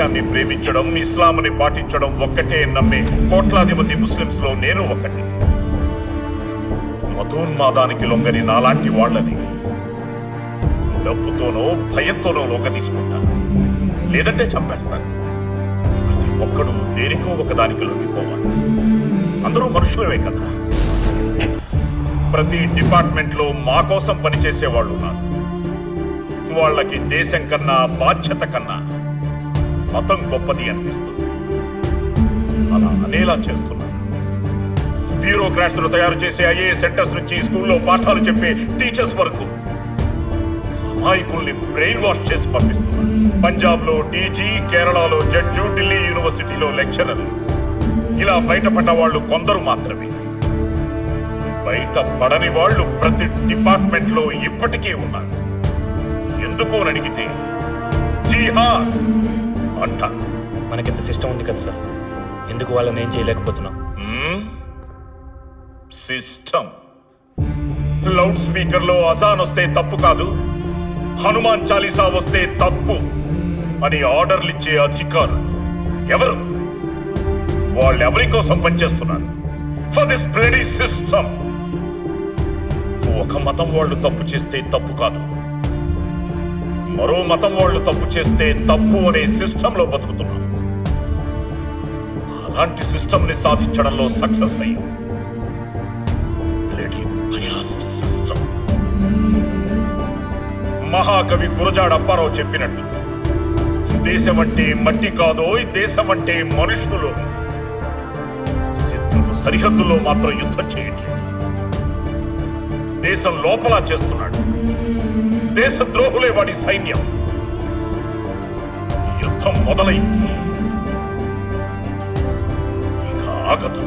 దేశాన్ని ప్రేమించడం, ఇస్లాంని పాటించడం ఒక్కటే నమ్మే కోట్లాది మంది ముస్లింస్ లో నేను ఒకటి. మతోన్మాదానికి లొంగని నాలాంటి వాళ్ళని డబ్బుతోనో భయంతోనో లొంగ తీసుకుంటాను, లేదంటే చంపేస్తాను. ప్రతి ఒక్కడు దేనికో ఒకదానికి లొంగిపోవాలి. అందరూ మనుషులమే కదా. ప్రతి డిపార్ట్మెంట్ లో మా కోసం పనిచేసే వాళ్ళు ఉన్నారు. వాళ్ళకి దేశం కన్నా, బాధ్యత కన్నా మతం గొప్పది అనిపిస్తుంది. అలా అనేలా చేస్తున్నారు. బ్యూరోక్రాట్స్ తయారు చేసే ఐఏఎస్ సెంటర్స్ నుంచి స్కూల్లో పాఠాలు చెప్పే టీచర్స్ వరకు అమాయకుల్ని బ్రెయిన్ వాష్ చేసి పంపిస్తున్నారు. పంజాబ్ లో డీజీ, కేరళలో జడ్జు, ఢిల్లీ యూనివర్సిటీలో లెక్చరర్లు. ఇలా బయటపడ్డ వాళ్ళు కొందరు మాత్రమే. బయట పడని వాళ్ళు ప్రతి డిపార్ట్మెంట్ లో ఇప్పటికీ ఉన్నారు. ఎందుకు అని అడిగితే జిహాద్ అంటారు. మనకింత సిస్టమ్ ఉంది కదా సార్, ఎందుకు వాళ్ళని ఏం చేయలేకపోతున్నాం? సిస్టమ్. లౌడ్ స్పీకర్ లో అజాన్ వస్తే తప్పు కాదు, హనుమాన్ చాలీసా వస్తే తప్పు అని ఆర్డర్లు ఇచ్చే అధికారులు ఎవరు? వాళ్ళెవరి కోసం పనిచేస్తున్నారు? For this bloody system. ఒక మతం వాళ్ళు తప్పు చేస్తే తప్పు కాదు, మరో మతం వాళ్ళు తప్పు చేస్తే తప్పు అనే సిస్టమ్ లో బతుకుతున్నాం. అలాంటి సిస్టమ్ ని సాధించడంలో సక్సెస్ అయ్యాం. Bloody biased system. మహాకవి గురజాడ అప్పారావు చెప్పినట్టు, దేశం అంటే మట్టి కాదో, దేశం అంటే మనుషులు. శత్రువు సరిహద్దులో మాత్రం యుద్ధం చేయట్లేదు, దేశం లోపల చేస్తున్నాడు. దేశద్రోహులే వాడి సైన్యం. యుద్ధం మొదలైంది, ఇక ఆగదు.